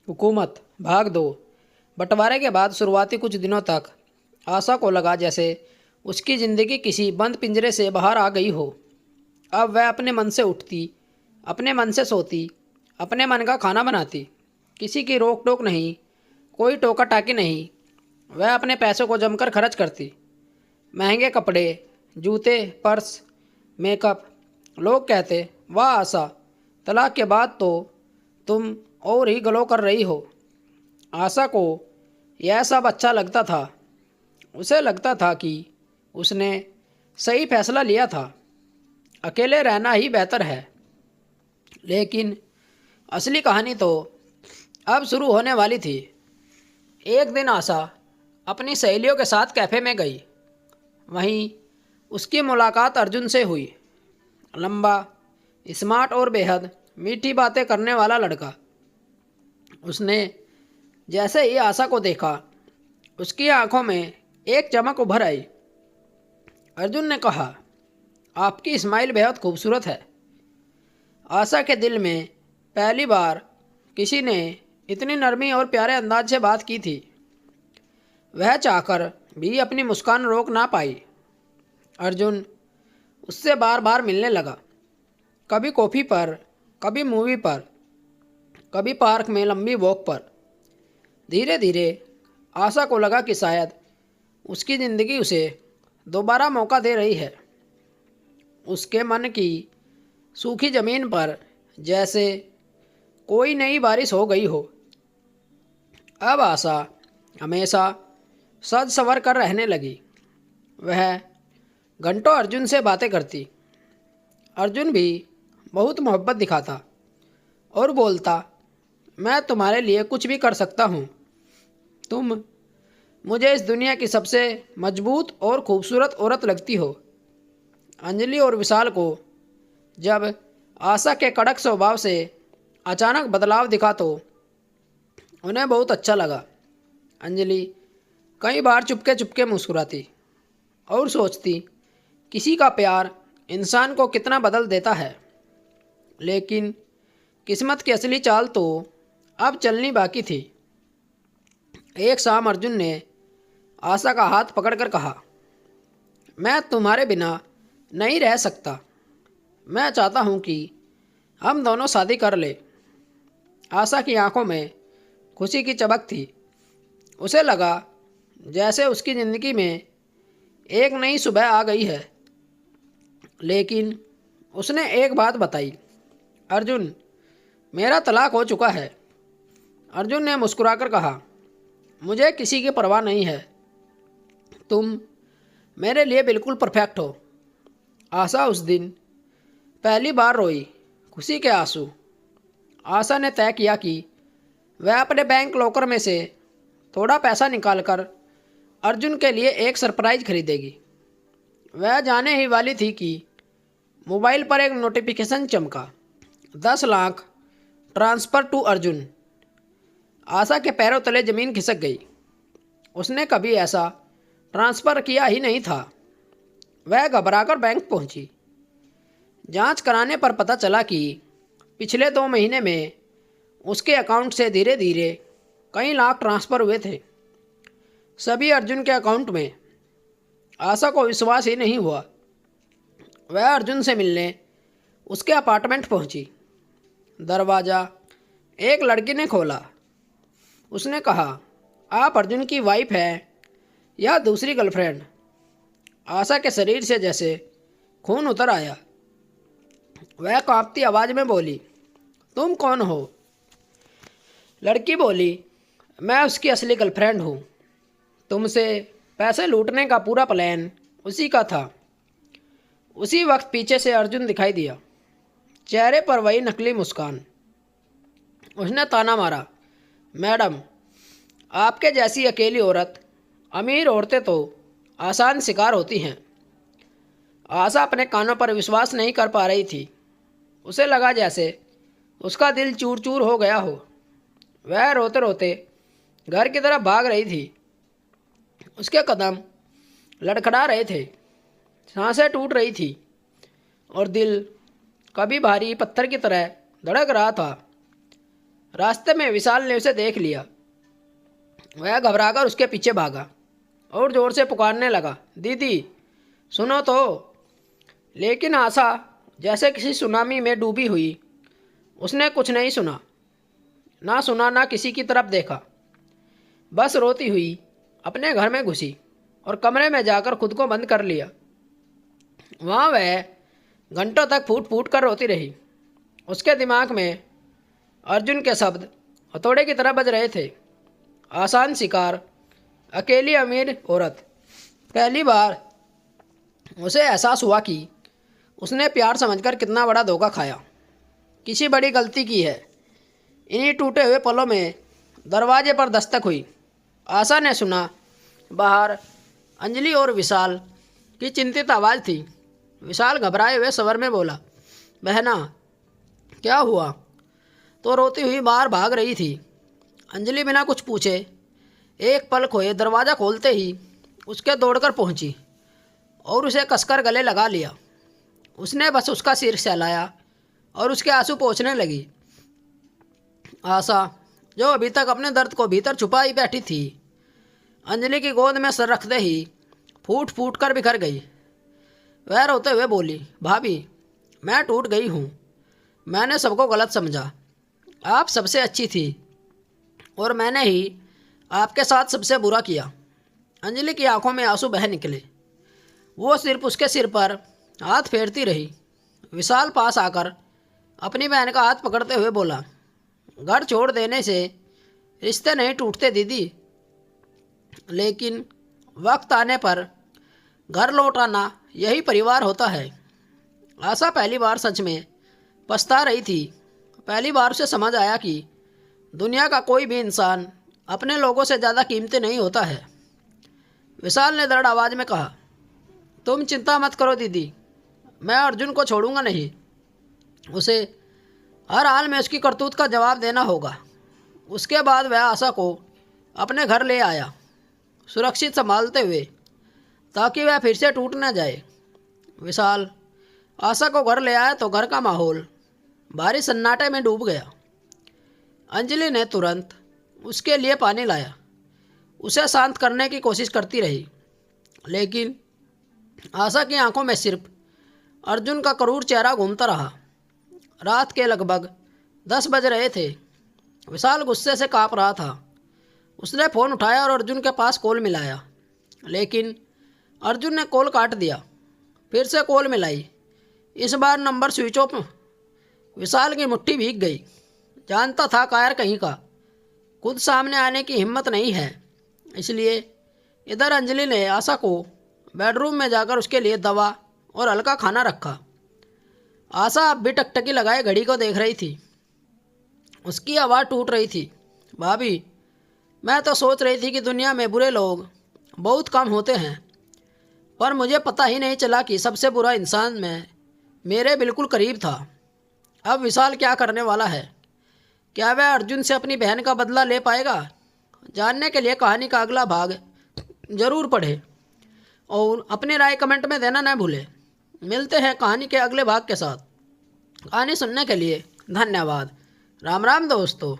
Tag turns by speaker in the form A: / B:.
A: हुकूमत भाग दो। बंटवारे के बाद शुरुआती कुछ दिनों तक आशा को लगा जैसे उसकी ज़िंदगी किसी बंद पिंजरे से बाहर आ गई हो। अब वह अपने मन से उठती, अपने मन से सोती, अपने मन का खाना बनाती। किसी की रोक टोक नहीं, कोई टोका टाकी नहीं। वह अपने पैसों को जमकर खर्च करती। महंगे कपड़े, जूते, पर्स, मेकअप। लोग कहते, वाह आशा, तलाक के बाद तो तुम और ही ग्लो कर रही हो। आशा को यह सब अच्छा लगता था। उसे लगता था कि उसने सही फैसला लिया था। अकेले रहना ही बेहतर है। लेकिन असली कहानी तो अब शुरू होने वाली थी। एक दिन आशा अपनी सहेलियों के साथ कैफ़े में गई। वहीं उसकी मुलाकात अर्जुन से हुई। लंबा, स्मार्ट और बेहद मीठी बातें करने वाला लड़का। उसने जैसे ही आशा को देखा, उसकी आंखों में एक चमक उभर आई। अर्जुन ने कहा, आपकी स्माइल बेहद खूबसूरत है। आशा के दिल में पहली बार किसी ने इतनी नरमी और प्यारे अंदाज से बात की थी। वह चाहकर भी अपनी मुस्कान रोक ना पाई। अर्जुन उससे बार बार मिलने लगा। कभी कॉफ़ी पर, कभी मूवी पर, कभी पार्क में लंबी वॉक पर। धीरे धीरे आशा को लगा कि शायद उसकी ज़िंदगी उसे दोबारा मौका दे रही है। उसके मन की सूखी ज़मीन पर जैसे कोई नई बारिश हो गई हो। अब आशा हमेशा सज संवर कर रहने लगी। वह घंटों अर्जुन से बातें करती। अर्जुन भी बहुत मोहब्बत दिखाता और बोलता, मैं तुम्हारे लिए कुछ भी कर सकता हूँ। तुम मुझे इस दुनिया की सबसे मजबूत और खूबसूरत औरत लगती हो। अंजलि और विशाल को जब आशा के कड़क स्वभाव से अचानक बदलाव दिखा तो उन्हें बहुत अच्छा लगा। अंजलि कई बार चुपके चुपके मुस्कुराती और सोचती, किसी का प्यार इंसान को कितना बदल देता है। लेकिन किस्मत की असली चाल तो अब चलनी बाकी थी। एक शाम अर्जुन ने आशा का हाथ पकड़कर कहा, मैं तुम्हारे बिना नहीं रह सकता। मैं चाहता हूँ कि हम दोनों शादी कर ले। आशा की आंखों में खुशी की चमक थी। उसे लगा जैसे उसकी ज़िंदगी में एक नई सुबह आ गई है। लेकिन उसने एक बात बताई, अर्जुन, मेरा तलाक हो चुका है। अर्जुन ने मुस्कुराकर कहा, मुझे किसी की परवाह नहीं है। तुम मेरे लिए बिल्कुल परफेक्ट हो। आशा उस दिन पहली बार रोई, खुशी के आंसू। आशा ने तय किया कि वह अपने बैंक लॉकर में से थोड़ा पैसा निकालकर अर्जुन के लिए एक सरप्राइज खरीदेगी। वह जाने ही वाली थी कि मोबाइल पर एक नोटिफिकेशन चमका, 10 लाख ट्रांसफ़र टू अर्जुन। आशा के पैरों तले ज़मीन खिसक गई। उसने कभी ऐसा ट्रांसफ़र किया ही नहीं था। वह घबराकर बैंक पहुंची। जांच कराने पर पता चला कि पिछले 2 महीने में उसके अकाउंट से धीरे धीरे कई लाख ट्रांसफ़र हुए थे, सभी अर्जुन के अकाउंट में। आशा को विश्वास ही नहीं हुआ। वह अर्जुन से मिलने उसके अपार्टमेंट पहुंची। दरवाज़ा एक लड़की ने खोला। उसने कहा, आप अर्जुन की वाइफ हैं या दूसरी गर्लफ्रेंड? आशा के शरीर से जैसे खून उतर आया। वह कांपती आवाज़ में बोली, तुम कौन हो? लड़की बोली, मैं उसकी असली गर्लफ्रेंड हूँ। तुमसे पैसे लूटने का पूरा प्लान उसी का था। उसी वक्त पीछे से अर्जुन दिखाई दिया, चेहरे पर वही नकली मुस्कान। उसने ताना मारा, मैडम, आपके जैसी अकेली औरत, अमीर औरतें तो आसान शिकार होती हैं। आशा अपने कानों पर विश्वास नहीं कर पा रही थी। उसे लगा जैसे उसका दिल चूर चूर हो गया हो। वह रोते रोते घर की तरफ भाग रही थी। उसके कदम लड़खड़ा रहे थे, सांसें टूट रही थी और दिल कभी भारी पत्थर की तरह धड़क रहा था। रास्ते में विशाल ने उसे देख लिया। वह घबराकर उसके पीछे भागा और जोर से पुकारने लगा, दीदी सुनो तो। लेकिन आशा जैसे किसी सुनामी में डूबी हुई। उसने कुछ नहीं सुना, ना किसी की तरफ देखा। बस रोती हुई अपने घर में घुसी और कमरे में जाकर खुद को बंद कर लिया। वहाँ वह घंटों तक फूट फूट कर रोती रही। उसके दिमाग में अर्जुन के शब्द हथौड़े की तरह बज रहे थे। आसान शिकार, अकेली अमीर औरत। पहली बार उसे एहसास हुआ कि उसने प्यार समझकर कितना बड़ा धोखा खाया। किसी बड़ी गलती की है। इन्हीं टूटे हुए पलों में दरवाजे पर दस्तक हुई। आशा ने सुना, बाहर अंजलि और विशाल की चिंतित आवाज़ थी। विशाल घबराए हुए स्वर में बोला, बहना क्या हुआ? तो रोती हुई बाहर भाग रही थी। अंजलि बिना कुछ पूछे एक पल खोए दरवाज़ा खोलते ही उसके दौड़कर पहुंची और उसे कसकर गले लगा लिया। उसने बस उसका सिर सहलाया और उसके आंसू पोंछने लगी। आशा, जो अभी तक अपने दर्द को भीतर छुपाई बैठी थी, अंजलि की गोद में सर रखते ही फूट फूट कर बिखर गई। वह रोते हुए बोली, भाभी मैं टूट गई हूँ। मैंने सबको गलत समझा। आप सबसे अच्छी थी और मैंने ही आपके साथ सबसे बुरा किया। अंजलि की आंखों में आंसू बह निकले। वो सिर्फ उसके सिर पर हाथ फेरती रही। विशाल पास आकर अपनी बहन का हाथ पकड़ते हुए बोला, घर छोड़ देने से रिश्ते नहीं टूटते दीदी, लेकिन वक्त आने पर घर लौट आना यही परिवार होता है। आशा पहली बार सच में पछता रही थी। पहली बार उसे समझ आया कि दुनिया का कोई भी इंसान अपने लोगों से ज़्यादा कीमती नहीं होता है। विशाल ने दृढ़ आवाज़ में कहा, तुम चिंता मत करो दीदी, मैं अर्जुन को छोड़ूंगा नहीं। उसे हर हाल में उसकी करतूत का जवाब देना होगा। उसके बाद वह आशा को अपने घर ले आया, सुरक्षित संभालते हुए, ताकि वह फिर से टूट न जाए। विशाल आशा को घर ले आया तो घर का माहौल भारी सन्नाटे में डूब गया। अंजलि ने तुरंत उसके लिए पानी लाया, उसे शांत करने की कोशिश करती रही, लेकिन आशा की आंखों में सिर्फ अर्जुन का क्रूर चेहरा घूमता रहा। रात के लगभग 10 बज रहे थे। विशाल गुस्से से काँप रहा था। उसने फ़ोन उठाया और अर्जुन के पास कॉल मिलाया, लेकिन अर्जुन ने कॉल काट दिया। फिर से कॉल मिलाई, इस बार नंबर स्विच ऑफ। विशाल की मुट्ठी भीग गई। जानता था कायर कहीं का, खुद सामने आने की हिम्मत नहीं है। इसलिए इधर अंजलि ने आशा को बेडरूम में जाकर उसके लिए दवा और हल्का खाना रखा। आशा अब भी टकटकी लगाए घड़ी को देख रही थी। उसकी आवाज़ टूट रही थी, भाभी मैं तो सोच रही थी कि दुनिया में बुरे लोग बहुत कम होते हैं, पर मुझे पता ही नहीं चला कि सबसे बुरा इंसान मैं मेरे बिल्कुल करीब था। अब विशाल क्या करने वाला है? क्या वह अर्जुन से अपनी बहन का बदला ले पाएगा? जानने के लिए कहानी का अगला भाग ज़रूर पढ़ें और अपनी राय कमेंट में देना न भूलें। मिलते हैं कहानी के अगले भाग के साथ। कहानी सुनने के लिए धन्यवाद। राम राम दोस्तों।